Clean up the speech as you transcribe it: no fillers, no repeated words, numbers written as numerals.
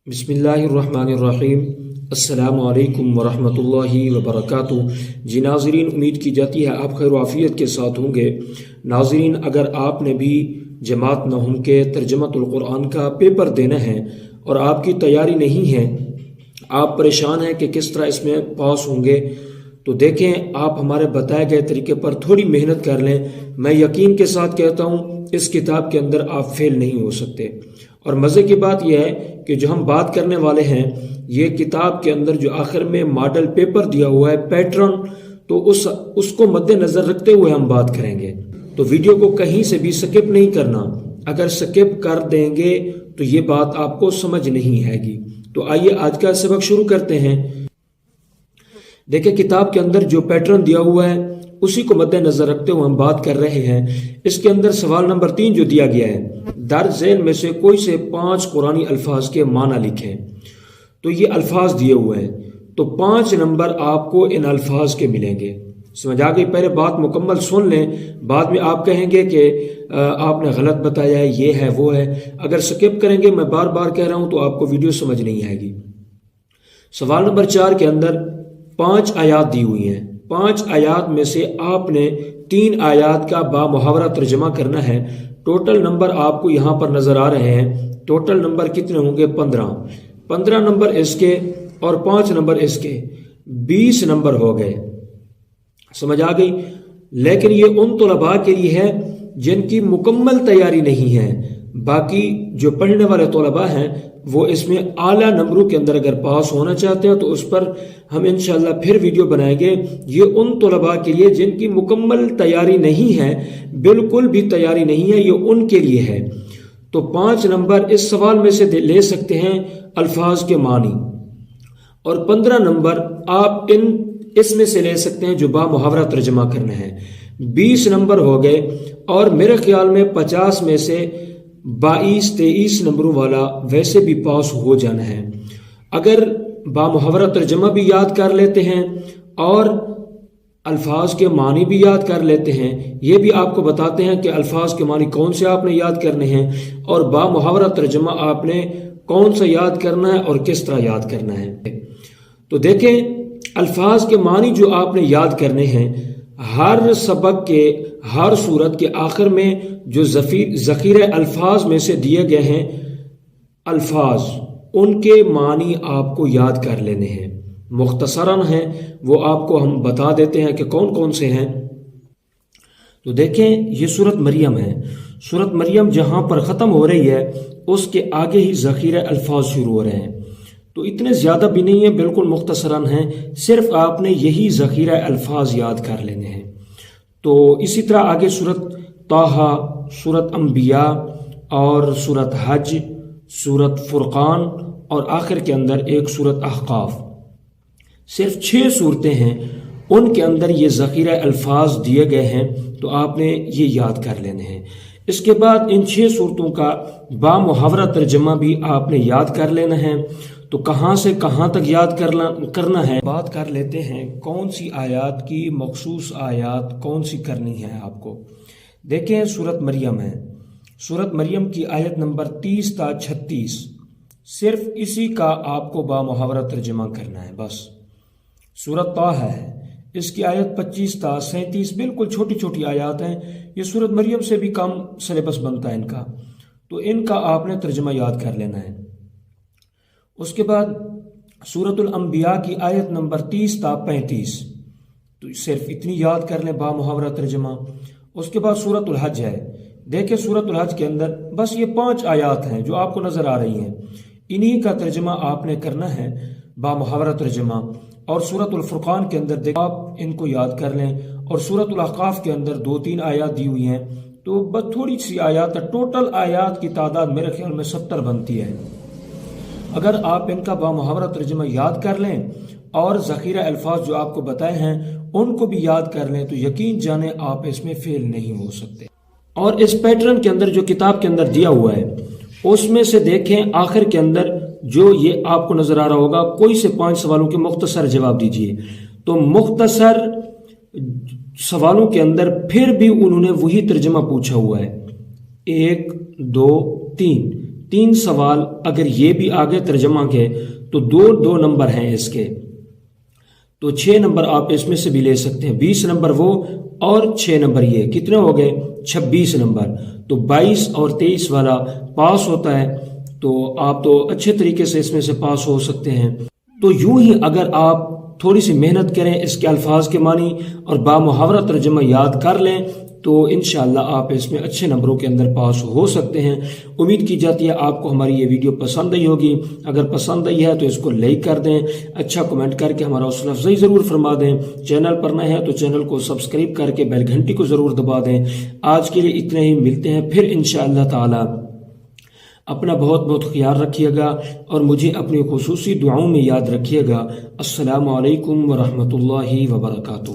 بسم اللہ الرحمن الرحیم۔ السلام علیکم ورحمۃ اللہ وبرکاتہ۔ جی ناظرین، امید کی جاتی ہے آپ خیر و عافیت کے ساتھ ہوں گے۔ ناظرین، اگر آپ نے بھی جماعت نہم کے ترجمۃ القرآن کا پیپر دینا ہے اور آپ کی تیاری نہیں ہے، آپ پریشان ہیں کہ کس طرح اس میں پاس ہوں گے، تو دیکھیں آپ ہمارے بتائے گئے طریقے پر تھوڑی محنت کر لیں۔ میں یقین کے ساتھ کہتا ہوں اس کتاب کے اندر آپ فیل نہیں ہو سکتے۔ اور مزے کی بات یہ ہے کہ جو ہم بات کرنے والے ہیں، یہ کتاب کے اندر جو آخر میں ماڈل پیپر دیا ہوا ہے پیٹرن، تو اس کو مد نظر رکھتے ہوئے ہم بات کریں گے۔ تو ویڈیو کو کہیں سے بھی سکپ نہیں کرنا، اگر سکپ کر دیں گے تو یہ بات آپ کو سمجھ نہیں آئے گی۔ تو آئیے آج کا سبق شروع کرتے ہیں۔ دیکھیں کتاب کے اندر جو پیٹرن دیا ہوا ہے اسی کو مد نظر رکھتے ہوئے ہم بات کر رہے ہیں۔ اس کے اندر سوال نمبر 3 جو دیا گیا ہے، درج ذیل میں سے کوئی سے 5 قرآنی الفاظ کے معنی لکھیں۔ تو یہ الفاظ دیے ہوئے ہیں، تو 5 نمبر آپ کو ان الفاظ کے ملیں گے۔ سمجھ آ گئی؟ پہلے بات مکمل سن لیں، بعد میں آپ کہیں گے کہ آپ نے غلط بتایا ہے، یہ ہے وہ ہے۔ اگر سکپ کریں گے، میں بار بار کہہ رہا ہوں، تو آپ کو ویڈیو سمجھ نہیں آئے گی۔ سوال نمبر 4 کے اندر 5 آیات دی ہوئی ہیں۔ 5 آیات میں سے آپ نے 3 آیات کا بامحاورہ ترجمہ کرنا ہے۔ ٹوٹل نمبر آپ کو یہاں پر نظر آ رہے ہیں۔ ٹوٹل نمبر کتنے ہوں گے؟ 15 نمبر اس کے اور 5 نمبر اس کے، 20 نمبر ہو گئے۔ سمجھ آ گئی؟ لیکن یہ ان طلباء کے لیے ہے جن کی مکمل تیاری نہیں ہے۔ باقی جو پڑھنے والے طلباء ہیں وہ اس میں اعلیٰ نمبروں کے اندر اگر پاس ہونا چاہتے ہیں تو اس پر ہم انشاءاللہ پھر ویڈیو بنائیں گے۔ یہ ان طلباء کے لیے جن کی مکمل تیاری نہیں ہے، بالکل بھی تیاری نہیں ہے، یہ ان کے لیے ہے۔ تو 5 نمبر اس سوال میں سے لے سکتے ہیں الفاظ کے معنی، اور 15 نمبر آپ اس میں سے لے سکتے ہیں جو بامحاورہ ترجمہ کرنا ہے۔ 20 نمبر ہو گئے، اور میرے خیال میں 50 میں سے 22-23 نمبروں والا ویسے بھی پاس ہو جانا ہے۔ اگر بامحاورہ ترجمہ بھی یاد کر لیتے ہیں اور الفاظ کے معنی بھی یاد کر لیتے ہیں، یہ بھی آپ کو بتاتے ہیں کہ الفاظ کے معنی کون سے آپ نے یاد کرنے ہیں اور بامحاورہ ترجمہ آپ نے کون سا یاد کرنا ہے اور کس طرح یاد کرنا ہے۔ تو دیکھیں الفاظ کے معنی جو آپ نے یاد کرنے ہیں، ہر سبق کے ہر صورت کے آخر میں جو ذخیرہ الفاظ میں سے دیے گئے ہیں الفاظ، ان کے معنی آپ کو یاد کر لینے ہیں۔ مختصراً ہیں وہ آپ کو ہم بتا دیتے ہیں کہ کون کون سے ہیں۔ تو دیکھیں یہ سورۃ مریم ہے۔ سورۃ مریم جہاں پر ختم ہو رہی ہے اس کے آگے ہی ذخیرہ الفاظ شروع ہو رہے ہیں۔ تو اتنے زیادہ بھی نہیں ہیں، بالکل مختصراً ہیں، صرف آپ نے یہی ذخیرہ الفاظ یاد کر لینے ہیں۔ تو اسی طرح آگے سورۃ طٰہٰ، سورۃ انبیاء اور سورۃ حج، سورۃ فرقان اور آخر کے اندر ایک سورۃ احقاف، صرف 6 صورتیں ہیں، ان کے اندر یہ ذخیرہ الفاظ دیے گئے ہیں، تو آپ نے یہ یاد کر لینے ہیں۔ اس کے بعد ان 6 صورتوں کا بامحاورہ ترجمہ بھی آپ نے یاد کر لینا ہے۔ تو کہاں سے کہاں تک یاد کرنا ہے، بات کر لیتے ہیں کون سی آیات کی مخصوص آیات کون سی کرنی ہے آپ کو۔ دیکھیں سورۃ مریم ہے، سورۃ مریم کی آیت نمبر 30 تا 36، صرف اسی کا آپ کو بامحاورہ ترجمہ کرنا ہے بس۔ سورۃ طٰہٰ ہے، اس کی آیت 25 تا 37، بالکل چھوٹی چھوٹی آیات ہیں، یہ سورۃ مریم سے بھی کم سلیبس بنتا ہے ان کا، تو ان کا آپ نے ترجمہ یاد کر لینا ہے۔ اس کے بعد سورۃ الانبیاء کی آیت نمبر 30 تا 35، تو صرف اتنی یاد کر لیں بامحاورہ ترجمہ۔ اس کے بعد سورۃ الحج ہے، دیکھیں سورۃ الحج کے اندر بس یہ 5 آیات ہیں جو آپ کو نظر آ رہی ہیں، انہی کا ترجمہ آپ نے کرنا ہے بامحاورہ ترجمہ۔ اور سورۃ الفرقان کے اندر دیکھیں آپ ان کو یاد کر لیں، اور سورۃ الاحقاف کے اندر 2-3 آیات دی ہوئی ہیں، تو بس تھوڑی سی آیات ہے، ٹوٹل آیات کی تعداد میرے خیال میں 70 بنتی ہے۔ اگر آپ ان کا بامحاورہ ترجمہ یاد کر لیں اور ذخیرہ الفاظ جو آپ کو بتائے ہیں ان کو بھی یاد کر لیں، تو یقین جانیں آپ اس میں فیل نہیں ہو سکتے۔ اور اس پیٹرن کے اندر جو کتاب کے اندر دیا ہوا ہے اس میں سے دیکھیں آخر کے اندر جو یہ آپ کو نظر آ رہا ہوگا، کوئی سے 5 سوالوں کے مختصر جواب دیجئے۔ تو مختصر سوالوں کے اندر پھر بھی انہوں نے وہی ترجمہ پوچھا ہوا ہے، 1 2 3 3 سوال اگر یہ بھی آگے ترجمہ کے تو 2 نمبر ہیں اس کے، تو 6 نمبر آپ اس میں سے بھی لے سکتے ہیں، 20 نمبر وہ اور 6 نمبر یہ، کتنے ہو گئے 26 نمبر، تو 22 اور 23 والا پاس ہوتا ہے، تو آپ تو اچھے طریقے سے اس میں سے پاس ہو سکتے ہیں۔ تو یوں ہی اگر آپ تھوڑی سی محنت کریں، اس کے الفاظ کے معنی اور بامحاورہ ترجمہ یاد کر لیں تو انشاءاللہ آپ اس میں اچھے نمبروں کے اندر پاس ہو سکتے ہیں۔ امید کی جاتی ہے آپ کو ہماری یہ ویڈیو پسند آئی ہوگی، اگر پسند آئی ہے تو اس کو لائک کر دیں، اچھا کمنٹ کر کے ہمارا حوصلہ افزائی ضرور فرما دیں، چینل پر نئے ہیں تو چینل کو سبسکرائب کر کے بیل گھنٹی کو ضرور دبا دیں۔ آج کے لیے اتنے ہی، ملتے ہیں پھر انشاءاللہ تعالی۔ اپنا بہت بہت خیال رکھیے گا اور مجھے اپنی خصوصی دعاؤں میں یاد رکھیے گا۔ السلام علیکم ورحمۃ اللہ وبرکاتہ۔